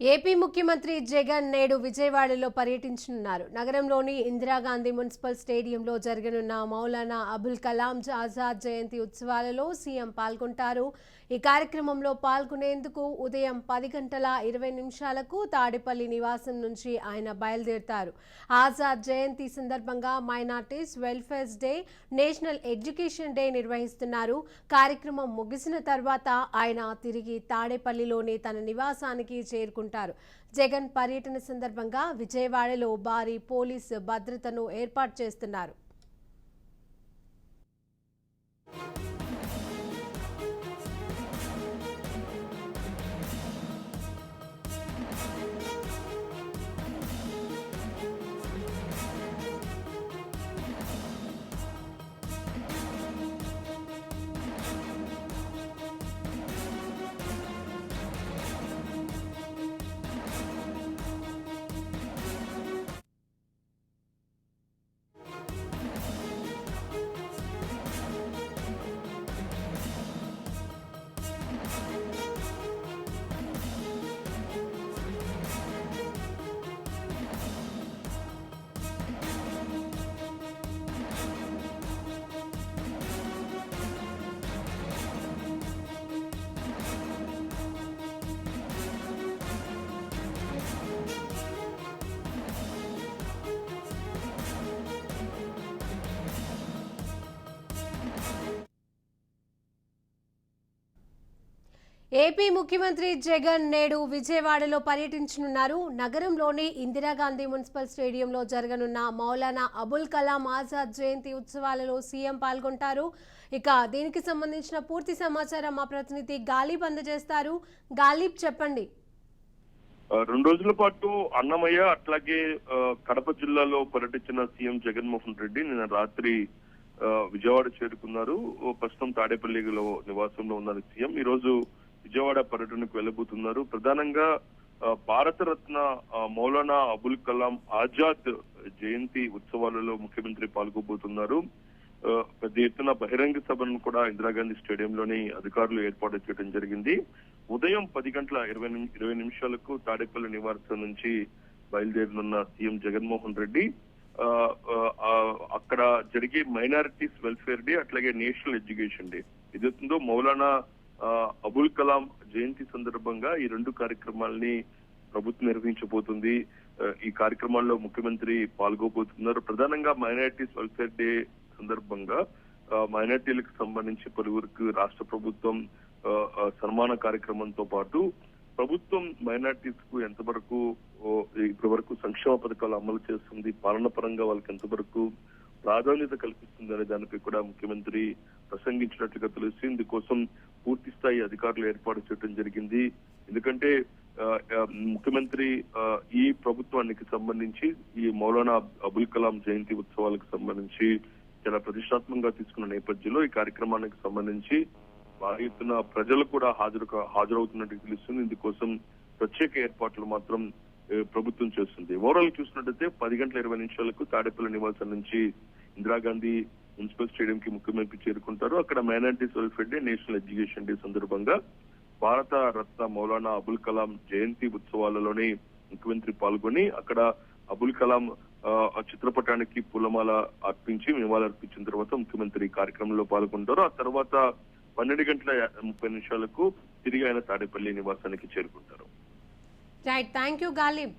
AP ముఖ్యమంత్రి జగన్ నేడు విజయవాడలో పర్యటించనున్నారు. నగరంలోని ఇందిరాగాంధీ మున్సిపల్ స్టేడియంలో జరగనున్న మౌలానా అబుల్ కలాం ఆజాద్ జయంతి ఉత్సవాలలో సీఎం పాల్గొంటారు. ఈ కార్యక్రమంలో పాల్గొనేందుకు ఉదయం 10:20 తాడేపల్లి నివాసం నుంచి ఆయన బయలుదేరుతారు. ఆజాద్ జయంతి సందర్భంగా minorities welfare day, national education day నిర్వహిస్తున్నారు. కార్యక్రమం ముగిసిన తర్వాత ఆయన తిరిగి తాడేపల్లిలోని తన నివాసానికి చేరుకుంటారు. జగన్ పర్యటన సందర్భంగా విజయవాడలో భారీ పోలీసు భద్రతను ఏర్పాటు చేస్తున్నారు. ఏపీ ముఖ్యమంత్రి జగన్ నేడు విజయవాడలో పర్యటించనున్నారు. నగరంలోని ఇందిరాగాంధీ మున్సిపల్ స్టేడియంలో జరగనున్న మౌలానా అబుల్ కలాం ఆజాద్ జయంతి ఉత్సవాలలో సీఎం పాల్గొంటారు. ఇక దీనికి సంబంధించిన పూర్తి సమాచారం మా ప్రతినిధి గాలిబ్ అందజేస్తారు. గాలిబ్, చెప్పండి. 2 రోజుల పాటు అన్నమయ్య అట్లాగే కడప జిల్లాలో పర్యటించిన సీఎం జగన్మోహన్ రెడ్డి నిన్న రాత్రి విజయవాడ చేరుకున్నారు. ప్రస్తుతం తాడేపల్లిలో నివాసంలో ఉన్నారు సీఎం. ఈ రోజు విజయవాడ పర్యటనకు వెళ్లబోతున్నారు. ప్రధానంగా భారతరత్న మౌలానా అబుల్ కలాం ఆజాద్ జయంతి ఉత్సవాలలో ముఖ్యమంత్రి పాల్గొబోతున్నారు. పెద్ద ఎత్తున బహిరంగ సభను కూడా ఇందిరాగాంధీ స్టేడియంలోని అధికారులు ఏర్పాటు చేయడం జరిగింది. ఉదయం 10:20 తాడేపల్లి నివాసం నుంచి బయలుదేరనున్న సీఎం జగన్మోహన్ రెడ్డి అక్కడ జరిగే మైనారిటీస్ వెల్ఫేర్ డే అట్లాగే నేషనల్ ఎడ్యుకేషన్ డే ఏదైతుందో మౌలానా అబుల్ కలాం జయంతి సందర్భంగా ఈ 2 కార్యక్రమాలని ప్రభుత్వం నిర్వహించబోతుంది. ఈ కార్యక్రమాల్లో ముఖ్యమంత్రి పాల్గొబోతున్నారు. ప్రధానంగా మైనారిటీస్ వెల్ఫేర్ డే సందర్భంగా మైనారిటీలకు సంబంధించి పలువురికి రాష్ట్ర ప్రభుత్వం సన్మాన కార్యక్రమంతో పాటు ప్రభుత్వం మైనారిటీస్ కు ఎంతవరకు ఇప్పటి వరకు సంక్షేమ పథకాలు అమలు చేస్తుంది, పాలన పరంగా వాళ్ళకి ఎంతవరకు ప్రాధాన్యత కల్పిస్తుంది అనే దానిపై కూడా ముఖ్యమంత్రి ప్రసంగించినట్లుగా తెలుసు. ఇందుకోసం పూర్తి స్థాయి అధికారులు ఏర్పాటు చేయడం జరిగింది. ఎందుకంటే ముఖ్యమంత్రి ఈ ప్రభుత్వానికి సంబంధించి ఈ మౌలానా అబుల్ కలాం జయంతి ఉత్సవాలకు సంబంధించి చాలా ప్రతిష్టాత్మకంగా తీసుకున్న నేపథ్యంలో ఈ కార్యక్రమానికి సంబంధించి భారీ ఎత్తున ప్రజలు కూడా హాజరవుతున్నట్టు తెలుస్తుంది. ఇందుకోసం ప్రత్యేక ఏర్పాట్లు మాత్రం ప్రభుత్వం చేస్తుంది. ఓవరాల్ చూసినట్టయితే 10:20 తాడేపల్లి నివాసం నుంచి ఇందిరాగాంధీ మున్సిపల్ స్టేడియం కి ముఖ్యమంత్రి చేరుకుంటారు. అక్కడ minorities welfare day, national education day సందర్భంగా భారత రత్న మౌలానా అబుల్ కలాం జయంతి ఉత్సవాలలోని ముఖ్యమంత్రి పాల్గొని అక్కడ అబుల్ కలాం చిత్రపటానికి పూలమాల అర్పించి నివాళులర్పించిన తర్వాత ముఖ్యమంత్రి కార్యక్రమంలో పాల్గొంటారు. ఆ తర్వాత 12:30 తిరిగి ఆయన తాడేపల్లి నివాసానికి చేరుకుంటారు. Right, thank you Ghalib.